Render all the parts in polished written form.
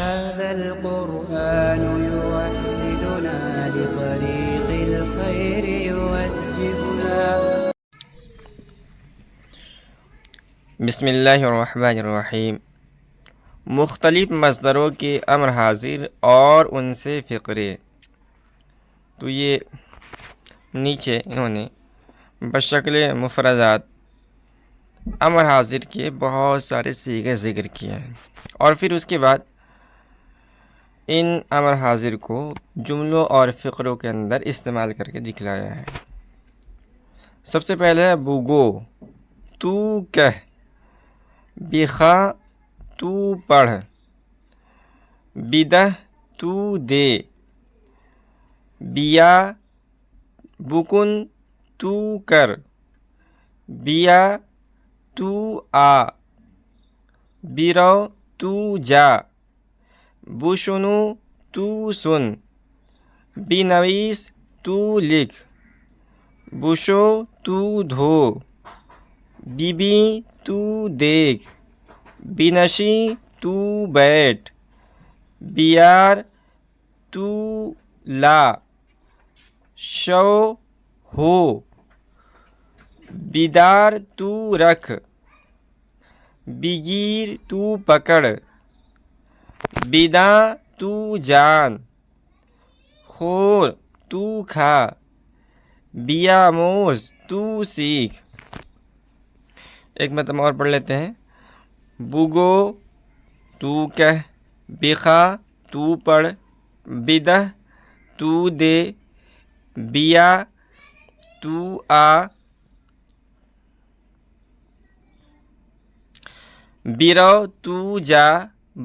هذا القرآن يوحدنا لطريق الخير يوجهنا. بسم اللہ الرحمن الرحیم. مختلف مصدروں کے امر حاضر اور ان سے فقرے. تو یہ نیچے انہوں نے بشکل مفردات امر حاضر کے بہت سارے صیغے ذکر کیا ہے، اور پھر اس کے بعد ان امر حاضر کو جملوں اور فقروں کے اندر استعمال کر کے دکھلایا ہے. سب سے پہلے ہے بگو، تو کہہ، بخا، تو پڑھ، بدہ، تو دے، بیا، بکن، تو کر، بیا، تو آ، بیرو، تو جا، بشنو، تو سن، بنویس، تو لکھ، بشو، تو دھو، بی، تو دیکھ، بنشی، تو بیٹھ، بیار، تو لا، شو، ہو، بیدار، تو رکھ، بگیر، تو پکڑ، بداں، تو جان، خور، تو کھا، بیاموز، تو سیکھ. ایک مرتبہ اور پڑھ لیتے ہیں. بگو، تو کہہ، بخا، تو پڑھ، بدہ، تو دے، بیا، تو آ، بیرو، تو جا،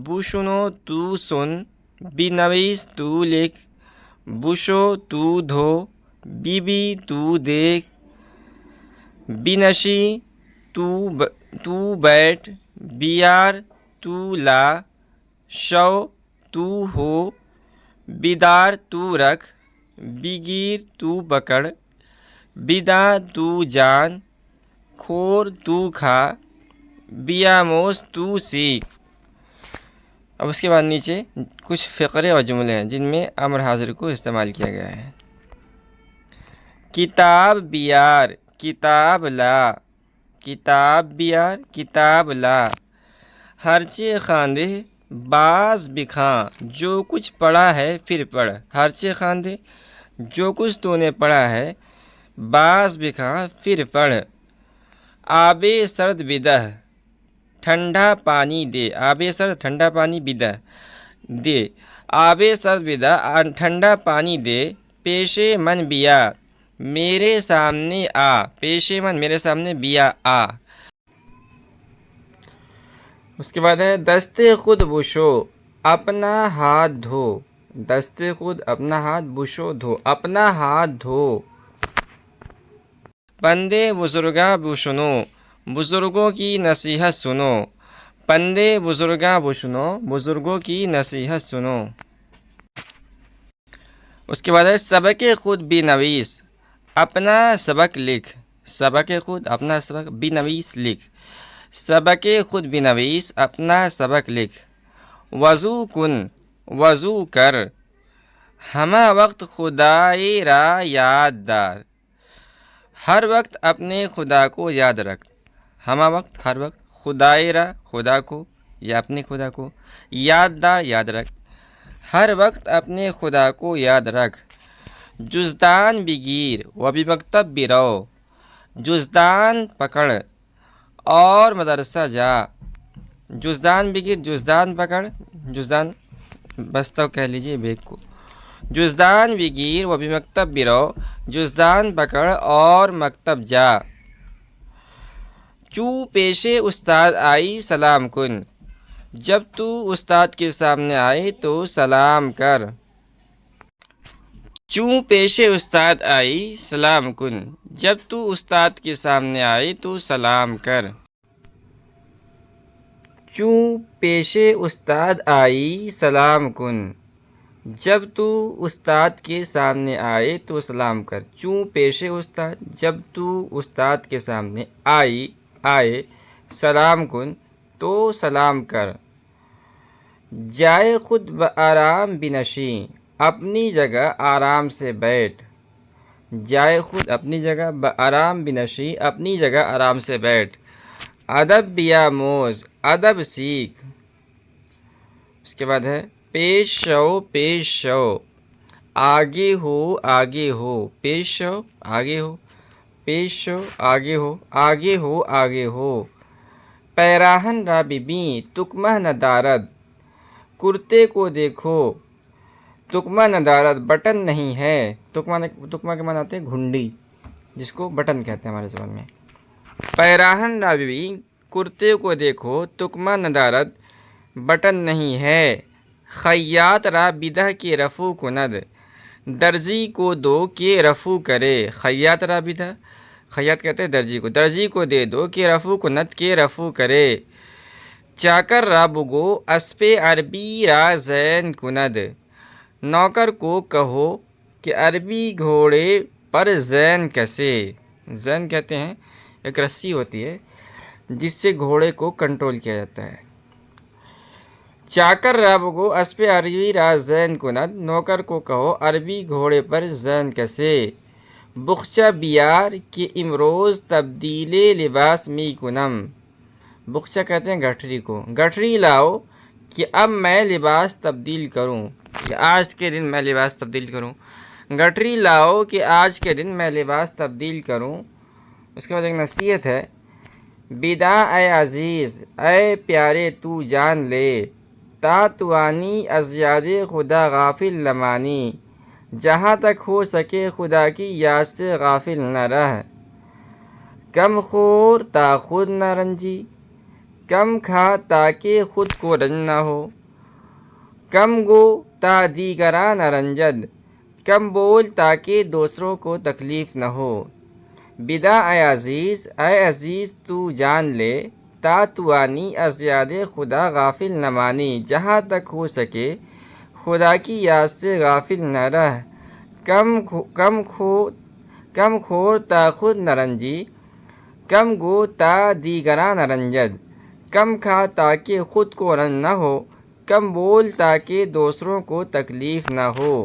بشنو، تو سن، بنویس، تو لکھ، بشو، تو دھو، بی، تو دیکھ، بنشی، تو بیٹھ، بیار، تو لا، شو، تو ہو، بیدار، تو رکھ، بگیر، تو پکڑ، بداں، تو جان، خور، تو کھا، بیاموز، تو سیکھ. اب اس کے بعد نیچے کچھ فقرے اور جملے ہیں جن میں امر حاضر کو استعمال کیا گیا ہے. کتاب بیار، کتاب لا، کتاب بیار، کتاب لا، ہرچے خواندے، باز بکھاں، جو کچھ پڑھا ہے پھر پڑھ. ہرچے خواندے، جو کچھ تو نے پڑھا ہے، باز بکھاں پھر پڑھ. آب سرد بدہ، ٹھنڈا پانی دے. آب سرد ٹھنڈا پانی، بدہ دے. آب سرد بدہ ٹھنڈا پانی دے. پیش من بیا، میرے سامنے آ. پیش من میرے سامنے، بیا آ. اس کے بعد ہے دست خود بشو، اپنا ہاتھ دھو. دست خود اپنا ہاتھ، بشو دھو، اپنا ہاتھ دھو. پندے بزرگاں بشنو، بزرگوں کی نصیحت سنو. پندے بزرگاں بشنو، بزرگوں کی نصیحت سنو. اس کے بعد ہے سبق خود بنویس، اپنا سبق لکھ. سبق خود اپنا سبق، بنویس لکھ. سبق خود بنویس، اپنا سبق لکھ. وضو کن، وضو کر. ہمہ وقت خدائے را یاد دار، ہر وقت اپنے خدا کو یاد رکھ. ہمہ وقت، ہر وقت، خدائے را، خدا کو، یا اپنے خدا کو، یاد دار، یاد رکھ. ہر وقت اپنے خدا کو یاد رکھ. جزدان بگیر و بمکتب برو، جزدان پکڑ اور مدرسہ جا. جزدان بگیر، جزدان پکڑ، جزدان بستہ کہہ لیجئے بیگ کو. جزدان بگیر و بمکتب برو، جزدان پکڑ اور مکتب جا. چوں پیش استاد آئی سلام کن، جب تو استاد کے سامنے آئے تو سلام کر. چوں پیش استاد آئی سلام کن، جب تو استاد کے سامنے آئے تو سلام کر. چوں پیش استاد آئی سلام کن، جب تو استاد کے سامنے آئے تو سلام کر. چوں پیش استاد، جب تو استاد کے سامنے آئے، سلام کن، تو سلام کر. جائے خود بآرام بنشیں، اپنی جگہ آرام سے بیٹھ، جائے خود اپنی جگہ بآرام بنشیں، اپنی جگہ آرام سے بیٹھ، ادب بیاموز، ادب سیکھ، اس کے بعد ہے پیش شو پیش شو، آگے ہو آگے ہو، پیش شو آگے ہو، پیش شو آگے ہو، آگے ہو آگے ہو، پیراہن را ببیں تکمہ ندارد، کرتے کو دیکھو، تکمہ ندارد بٹن نہیں ہے، تکمہ کے معنی آتے ہیں گھنڈی، جس کو بٹن کہتے ہیں ہمارے زبان میں، پیراہن را ببیں کرتے کو دیکھو، تکمہ ندارد بٹن نہیں ہے، خیاط را بدہ کے رفو کند، درزی کو دو کہ رفو کرے، خیاط را بدہ، خیاط کہتے ہیں درزی کو، درزی کو دے دو کہ رفو کند کہ رفو کرے، چاکر را بگو اسپِ عربی را زین کند، نوکر کو کہو کہ عربی گھوڑے پر زین کسے، زین کہتے ہیں ایک رسی ہوتی ہے جس سے گھوڑے کو کنٹرول کیا جاتا ہے، چاکر را بگو اسپِ عربی را زین کند، نوکر کو کہو عربی گھوڑے پر زین کسے، بخچہ بیار کہ امروز تبدیل لباس می کنم، بخچہ کہتے ہیں گٹھری کو، گٹھری لاؤ کہ اب میں لباس تبدیل کروں، کہ آج کے دن میں لباس تبدیل کروں، گٹھری لاؤ کہ آج کے دن میں لباس تبدیل کروں۔ اس کے بعد ایک نصیحت ہے، بیدا اے عزیز، اے پیارے تو جان لے، تا توانی از یاد خدا غافل نمانی، جہاں تک ہو سکے خدا کی یاد سے غافل نہ رہ، کم خور تا خود نہ رنجی، کم کھا تاکہ خود کو رنج نہ ہو، کم گو تا دیگراں نہ رنجد، کم بول تاکہ دوسروں کو تکلیف نہ ہو، بیدا اے عزیز تو جان لے، تا توانی از یاد خدا غافل نہ مانی، جہاں تک ہو سکے خدا کی یاد سے غافل نہ رہ، کم خور تا خود نہ رنجی، کم گو تا دیگراں نہ رنجد، کم کھا تاکہ خود کو رنج نہ ہو، کم بول تاکہ دوسروں کو تکلیف نہ ہو۔